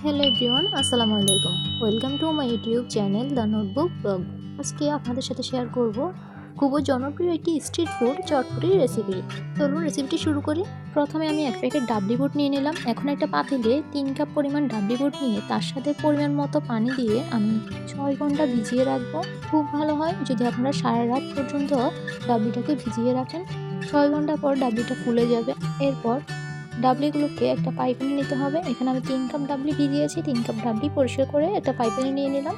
Hello everyone, আসসালামু আলাইকুম। Welcome to my YouTube channel the notebook blog. আজকে আপনাদের সাথে শেয়ার করব খুবই জনপ্রিয় একটি স্ট্রিট ফুড চটপটির রেসিপি। চলুন রেসিপিটি শুরু করি। প্রথমে আমি এক প্যাকেট ডাবলি বুট নিয়ে নিলাম। এখন একটা পাতিলে 3 কাপ পরিমাণ ডাবলি বুট নিয়ে তার সাথে পরিমাণ মতো পানি দিয়ে আমি 6 ঘন্টা ভিজিয়ে রাখবো। খুব ভালো হয় যদি আপনারা সারা রাত পর্যন্ত ডাবলিটাকে ভিজিয়ে রাখেন। 6 ঘন্টা পর ডাবলিটা ফুলে যাবে। এরপর ডাবলিগুলোকে একটা পাইপে নিতে হবে। এখানে আমি 3 কাপ ডাবলি ভিজিয়েছি। 3 কাপ ডাবলি পরিষ্কার করে একটা পাইপে নিয়ে নিলাম।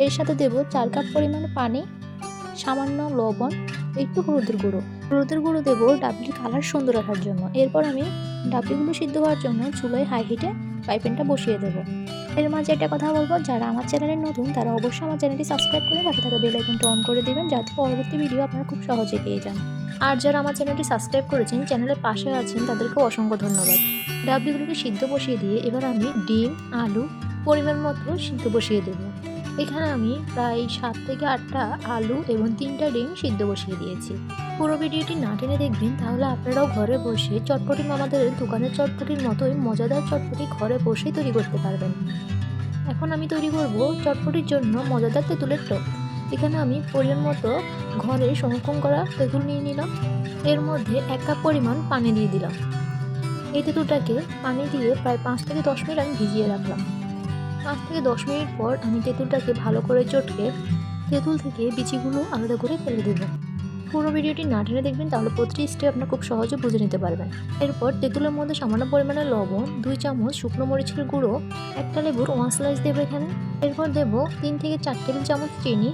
এর সাথে দেব 4 কাপ পরিমাণে পানি, সামান্য লবণ, একটু হলুদের গুঁড়ো। হলুদের গুঁড়ো দেবো ডাবলির কালার সুন্দর রাখার জন্য। এরপর আমি ডাবলিগুলো সিদ্ধ হওয়ার জন্য চুলায় হাই হিটে পাইপেনটা বসিয়ে দেবো। এর মাঝে একটা কথা বলবো, যারা আমার চ্যানেলে নতুন তারা অবশ্যই আমার চ্যানেলটি সাবস্ক্রাইব করে পাশে থাকা বেল আইকনটা অন করে দিবেন, যাতে পরবর্তী ভিডিও আপনারা খুব সহজে পেয়ে যান। আর যারা আমার চ্যানেলটি সাবস্ক্রাইব করেছেন, চ্যানেলের পাশে আছেন, তাদেরকেও অসংখ্য ধন্যবাদ। ডাবলিগুলোকে সিদ্ধ বসিয়ে দিয়ে এবার আমি ডিম, আলু পরিমাণ মতো সিদ্ধ বসিয়ে দেবো। এখানে আমি প্রায় 7 থেকে 8টা আলু এবং 3টা ডিম সিদ্ধ বসিয়ে দিয়েছি। পুরো ভিডিওটি না টেনে দেখবেন, তাহলে আপনারাও ঘরে বসে চটপটি মামাদের দোকানের চটপটির মতোই মজাদার চটপটি ঘরে বসেই তৈরি করতে পারবেন। এখন আমি তৈরি করব চটপটির জন্য মজাদার তেঁতুলের টক। এখানে আমি পরিমাণ মতো ঘরে সংরক্ষণ করা তেঁতুল নিয়ে নিলাম। এর মধ্যে 1 কাপ পরিমাণ পানি দিয়ে দিলাম। এই তেঁতুলটাকে পানি দিয়ে প্রায় 5 থেকে 10 মিনিট আমি ভিজিয়ে রাখলাম। 5 থেকে 10 মিনিট পর আমি তেঁতুলটাকে ভালো করে চটকে তেঁতুল থেকে বিচিগুলো আলাদা করে ফেলে দেব। পুরো ভিডিওটি না টেনে দেখবেন, তাহলে প্রতিটি স্টেপ আপনারা খুব সহজে বুঝে নিতে পারবেন। এরপর তেঁতুলের মধ্যে সামান্য পরিমাণে লবণ, 2 চামচ শুকনো মরিচের গুঁড়ো, একটা লেবুর 1 স্লাইস দেবো এখানে। এরপর দেব 3 থেকে 4 টেবিল চামচ চিনি।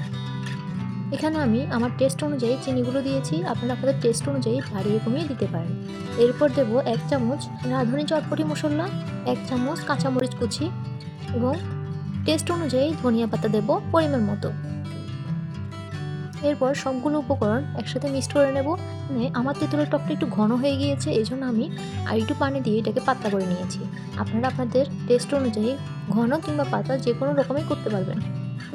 এখানে আমি আমার টেস্ট অনুযায়ী চিনিগুলো দিয়েছি, আপনারা আপনাদের টেস্ট অনুযায়ী বাড়িয়ে কমিয়ে দিতে পারেন। এরপর দেব 1 চামচ রাঁধুনি চটপটি মশলা, 1 চামচ কাঁচামরিচ কুচি এবং টেস্ট অনুযায়ী ধনিয়া পাতা দেব পরিমাণ মতো। এরপর সবগুলো উপকরণ একসাথে মিক্সড করে নেব। মানে আমার তেঁতুলের টকটা একটু ঘন হয়ে গিয়েছে, এই জন্য আমি আর একটু পানি দিয়ে এটাকে পাতলা করে নিয়েছি। আপনারা আপনাদের টেস্ট অনুযায়ী ঘন কিংবা পাতলা যে কোনো রকমই করতে পারবেন।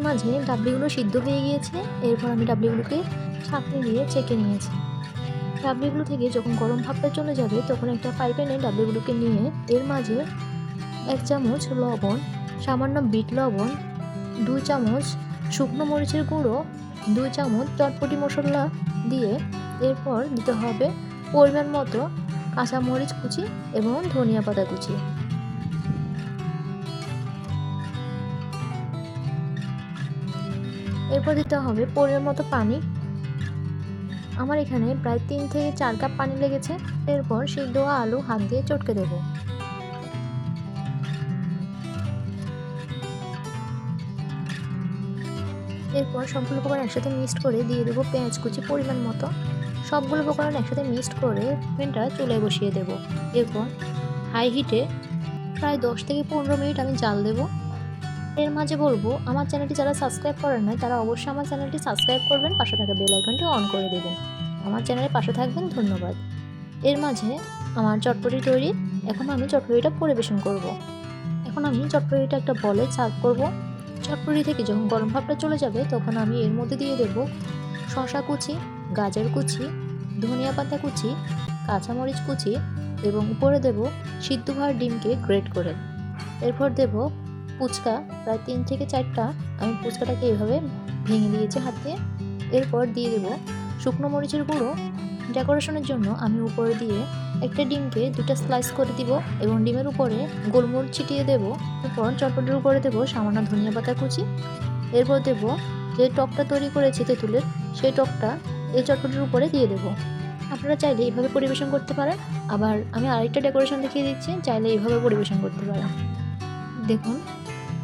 মাঝে ডাবলিগুলো সিদ্ধ হয়ে গিয়েছে। এরপর আমি ডাবলিগুলোকে ছাঁকনি দিয়ে ছেঁকে নিয়েছি। ডাবলিগুলো থেকে যখন গরম ভাবটা চলে যাবে, তখন একটা ফ্রাই প্যানে ডাবলিগুলোকে নিয়ে এর মাঝে 1 চামচ লবণ, সামান্য বিট লবণ, 2 চামচ শুকনো মরিচের গুঁড়ো, 2 চামচ চটপটি মশলা দিয়ে এরপর দিতে হবে পরিমাণ মতো কাঁচা মরিচ কুচি এবং ধনিয়া পাতা কুচি। এরপর দিতে হবে পরিমাণ মতো পানি। আমার এখানে প্রায় 3 থেকে 4 কাপ পানি লেগেছে। এরপর সিদ্ধ আলু হাত দিয়ে চটকে দেব। এরপর সবগুলো উপকরণ একসাথে মিক্সড করে দিয়ে দেবো পেঁয়াজ কুচি পরিমাণ মতো। সবগুলো উপকরণ একসাথে মিক্সড করে প্যানটা চুলায় বসিয়ে দেব। এরপর হাই হিটে প্রায় 10 থেকে 15 মিনিট আমি জাল দেব। এর মাঝে বলবো, আমার চ্যানেলটি যারা সাবস্ক্রাইব করেন নাই তারা অবশ্যই আমার চ্যানেলটি সাবস্ক্রাইব করবেন, পাশে থাকা বেল আইকনটি অন করে দেবেন। আমার চ্যানেলের পাশে থাকবেন, ধন্যবাদ। এর মাঝে আমার চটপটি তৈরি। এখন আমি চটপটিটা পরিবেশন করব। এখন আমি চটপটিটা একটা বলে সার্ভ করব। চটপটি থেকে যখন গরম ভাবটা চলে যাবে, তখন আমি এর মধ্যে দিয়ে দেব শসা কুচি, গাজর কুচি, ধনিয়া পাতা কুচি, কাঁচামরিচ কুচি এবং উপরে দেব সিদ্ধ হওয়া ডিমকে গ্রেট করে। এরপর দেব ফুচকা, প্রায় 3 থেকে 4টা আমি ফুচকাটাকে এইভাবে ভেঙে দিয়েছি হাত দিয়ে। এরপর দিয়ে দেব শুকনো মরিচের গুঁড়ো। ডেকোরেশনের জন্য আমি উপরে দিয়ে একটা ডিমকে 2টা স্লাইস করে দিব এবং ডিমের উপরে গোলমরিচ ছিটিয়ে দেব। এরপর চটপটির উপরে দেব সামান্য ধনিয়া পাতা কুচি। এরপর দেব যে টকটা তৈরি করেছি তেঁতুলের, সেই টকটা এই চটপটির উপরে দিয়ে দেব। আপনারা চাইলে এইভাবে পরিবেশন করতে পারেন। আবার আমি আরেকটা ডেকোরেশন দেখিয়ে দিচ্ছি, চাইলে এইভাবে পরিবেশন করতে পারেন। দেখুন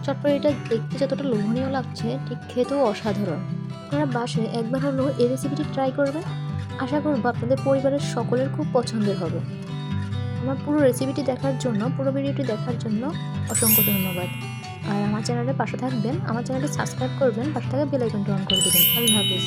চটপটিটা দেখতে যতটা লোভনীয় লাগছে, ঠিক খেতেও অসাধারণ। আপনারা বাসায় একবার হলেও এই রেসিপিটি ট্রাই করবেন। আশা করব আপনাদের পরিবারের সকলের খুব পছন্দের হবে। আমার পুরো রেসিপিটি দেখার জন্য, পুরো ভিডিওটি দেখার জন্য অসংখ্য ধন্যবাদ। আর আমার চ্যানেলের পাশে থাকবেন, আমার চ্যানেলটি সাবস্ক্রাইব করবেন, পাশে থাকা বেল আইকনটি অন করে দেবেন। আল্লাহ হাফেজ।